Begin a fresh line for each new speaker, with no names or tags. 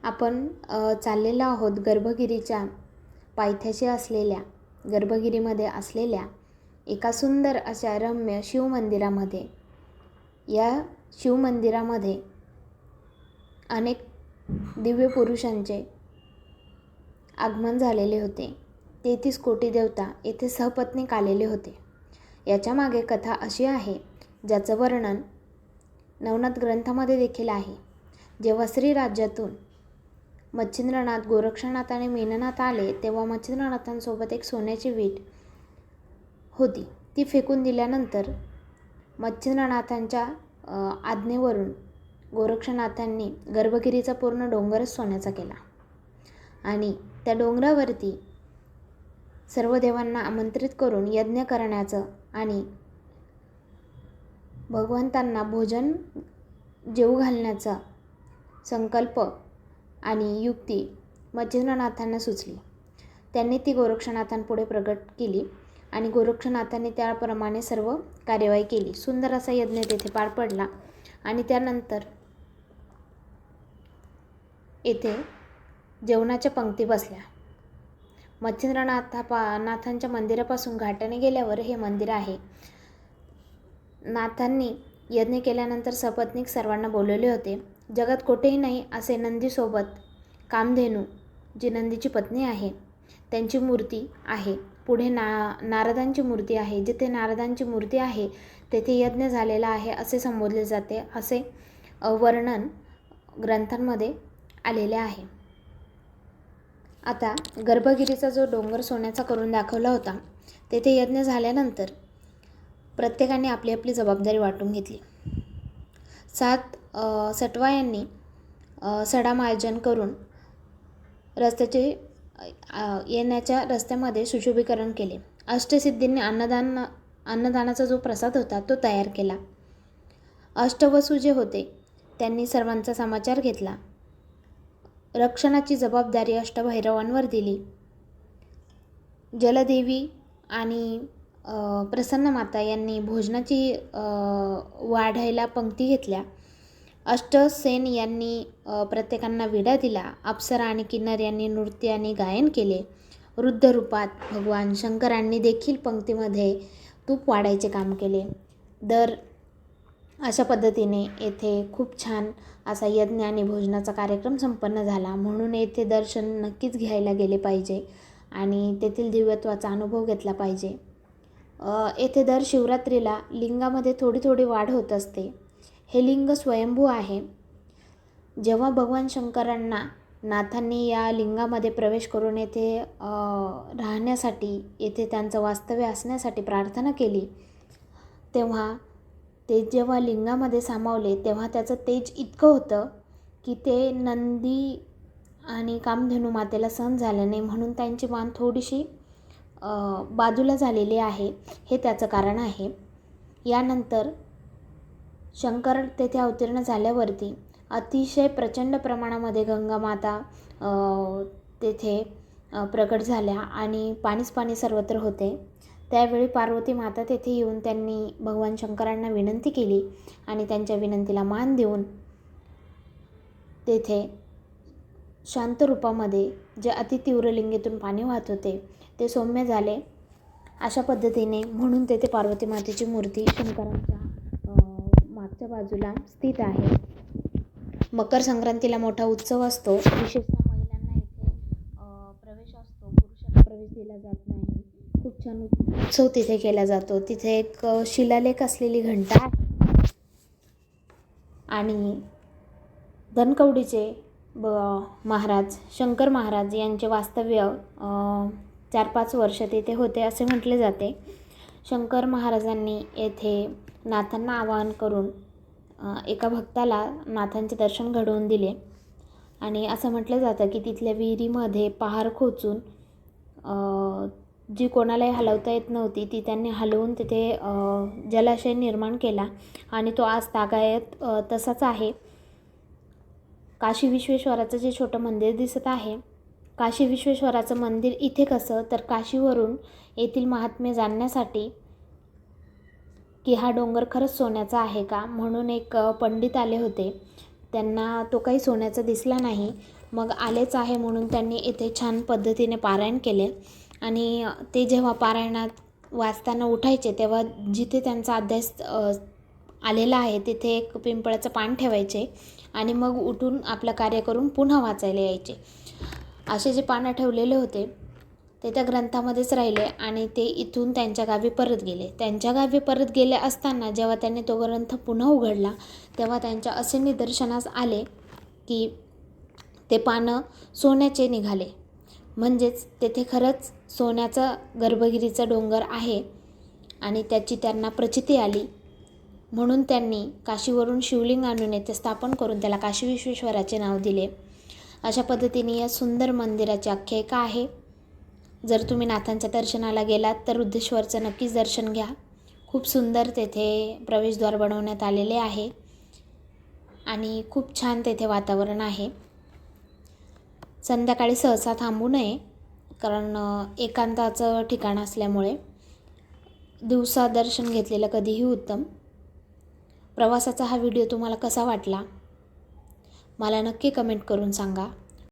आपण चाललेलो आहोत गर्भगिरीच्या पायथ्याशी असलेल्या, गर्भगिरीमध्ये असलेल्या एका सुंदर अशा रम्य शिवमंदिरामध्ये. या शिवमंदिरामध्ये अनेक दिव्य पुरुषांचे आगमन झालेले होते. 33 कोटी देवता येथे सहपत्नीक आलेले होते. याच्या मागे कथा अशी आहे, ज्याचं वर्णन नवनाथ ग्रंथामध्ये देखील आहे. जेव्हा श्रीराज्यातून मच्छिंद्रनाथ, गोरक्षनाथ आणि मीननाथ आले, तेव्हा मच्छिंद्रनाथांसोबत एक सोन्याची वीट होती. ती फेकून दिल्यानंतर मच्छिंद्रनाथांच्या आज्ञेवरून गोरक्षनाथांनी गर्भगिरीचा पूर्ण डोंगरच सोन्याचा केला आणि त्या डोंगरावरती सर्व देवांना आमंत्रित करून यज्ञ करण्याचं आणि भगवंतांना भोजन जेवू घालण्याचा संकल्प आणि युक्ती मच्छिंद्रनाथांना सुचली. त्यांनी ती गोरक्षनाथांपुढे प्रकट केली आणि गोरक्षनाथांनी त्याप्रमाणे सर्व कार्यवाही केली. सुंदर असा यज्ञ तेथे पार पडला आणि त्यानंतर येथे जेवणाच्या पंक्ती बसल्या. मच्छिंद्रनाथांच्या मंदिरापासून घाटाने गेल्यावर हे मंदिर आहे. नाथांनी यज्ञ केल्यानंतर सपत्नीक सर्वांना बोलवले होते. जगात कोठेही नाही असे नंदीसोबत कामधेनू, जी नंदीची पत्नी आहे, त्यांची मूर्ती आहे. पुढे नारदांची मूर्ती आहे. जिथे नारदांची मूर्ती आहे तेथे यज्ञ झालेला आहे असे संबोधले जाते, असे वर्णन ग्रंथांमध्ये आलेले आहे. आता गर्भगिरीचा जो डोंगर सोन्याचा करून दाखवला होता, तेथे यज्ञ झाल्यानंतर प्रत्येकाने आपली आपली जबाबदारी वाटून घेतली. 7 सटवायांनी सडामार्जन करून रस्त्याचे येण्याच्या रस्त्यामध्ये सुशोभीकरण केले. अष्टसिद्धींनी अन्नदानाचा जो प्रसाद होता तो तयार केला. अष्टवसू जे होते त्यांनी सर्वांचा समाचार घेतला. रक्षणाची जबाबदारी अष्टभैरवांवर दिली. जलदेवी आणि प्रसन्नमाता यांनी भोजनाची वाढायला पंक्ती घेतल्या. अष्टसेन यांनी प्रत्येकांना विडा दिला. अप्सरा आणि किन्नर यांनी नृत्य आणि गायन केले. वृद्ध रूपात भगवान शंकरांनी देखील पंक्तीमध्ये तूप वाढायचे काम केले. अशा पद्धतीने येथे खूप छान असा यज्ञ आणि भोजनाचा कार्यक्रम संपन्न झाला. म्हणून येथे दर्शन नक्कीच घ्यायला गेले पाहिजे आणि तेथील दिव्यत्वाचा अनुभव घेतला पाहिजे. येथे दर शिवरात्रीला लिंगामध्ये थोडी थोडी वाढ होत असते. हे लिंग स्वयंभू आहे. जेव्हा भगवान शंकरांना नाथांनी या लिंगामध्ये प्रवेश करून येथे राहण्यासाठी, येथे त्यांचं वास्तव्य असण्यासाठी प्रार्थना केली, तेव्हा ते जेव्हा लिंगामध्ये सामावले तेव्हा त्याचं तेज इतकं होतं की ते नंदी आणि कामधेनू मातेला सहन झालं नाही, म्हणून त्यांची मान थोडीशी बाजूला झालेली आहे. हे त्याचं कारण आहे. यानंतर शंकर तेथे अवतीर्ण झाल्यावरती अतिशय प्रचंड प्रमाणामध्ये गंगा माता तेथे प्रकट झाल्या आणि पाणीच पाणी सर्वत्र होते. त्यावेळी पार्वती माता तेथे येऊन त्यांनी भगवान शंकरांना विनंती केली आणि त्यांच्या विनंतीला मान देऊन तेथे शांत रूपामध्ये जे अतितीव्र लिंगेतून पाणी वाहत होते ते सौम्य झाले. अशा पद्धतीने म्हणून तेथे पार्वती मातेची मूर्ती शंकरांच्या मागच्या बाजूला स्थित आहे. मकर संक्रांतीला मोठा उत्सव असतो. विशेषतः महिलांना इथे प्रवेश असतो. पुरुषांना प्रवेश दिला जात नाही. खूप छान उत्सव तिथे केला जातो. तिथे एक शिलालेख असलेली घंटा आहे आणि धनकवडीचे महाराज शंकर महाराज यांचे वास्तव्य 4-5 वर्ष तेथे होते असे म्हटले जाते. शंकर महाराजांनी येथे नाथांना आवाहन करून एका भक्ताला नाथांचे दर्शन घडवून दिले आणि असं म्हटलं जातं की तिथल्या विहिरीमध्ये पहार खोचून जी कोणालाही हलवता येत नव्हती ती त्यांनी हलवून तिथे जलाशय निर्माण केला आणि तो आज तागायत तसाच आहे. काशी विश्वेश्वराचं जे छोटं मंदिर दिसत आहे, काशी विश्वेश्वराचं मंदिर इथे कसं, तर काशीवरून येथील महात्म्य जाणण्यासाठी की हा डोंगर खरंच सोन्याचा आहे का, म्हणून एक पंडित आले होते. त्यांना तो काही सोन्याचा दिसला नाही मग आलेच आहे म्हणून त्यांनी येथे छान पद्धतीने पारायण केले. आणि ते जेव्हा पारायणात वाचताना उठायचे तेव्हा जिथे त्यांचा अध्यास आलेला आहे तिथे एक पिंपळाचं पान ठेवायचे आणि मग उठून आपलं कार्य करून पुन्हा वाचायला यायचे. असे जे पानं ठेवलेले होते ते त्या ग्रंथामध्येच राहिले आणि ते इथून त्यांच्या गावी परत गेले. त्यांच्या गावी परत गेले असताना जेव्हा त्यांनी तो ग्रंथ पुन्हा उघडला तेव्हा त्यांच्या असे निदर्शनास आले की ते पानं सोन्याचे निघाले. म्हणजेच तेथे खरंच सोन्याचा गर्भगिरीचा डोंगर आहे आणि त्याची त्यांना प्रचिती आली. म्हणून त्यांनी काशीवरून शिवलिंग आणून येथे स्थापन करून त्याला काशी विश्वेश्वराचे नाव दिले. अशा पद्धतीने या सुंदर मंदिराची आख्यायिका आहे. जर तुम्ही नाथांच्या दर्शनाला गेलात तर वृद्धेश्वरचं नक्कीच दर्शन घ्या. खूप सुंदर तेथे प्रवेशद्वार बनवण्यात आलेले आहे आणि खूप छान तेथे वातावरण आहे. संध्याकाळी सहसा थांबू नये, कारण एकांताचं ठिकाण असल्यामुळे. दिवसा दर्शन घेतलेलं कधीही उत्तम. प्रवासाचा हा व्हिडिओ तुम्हाला कसा वाटला मला नक्की कमेंट करून सांगा.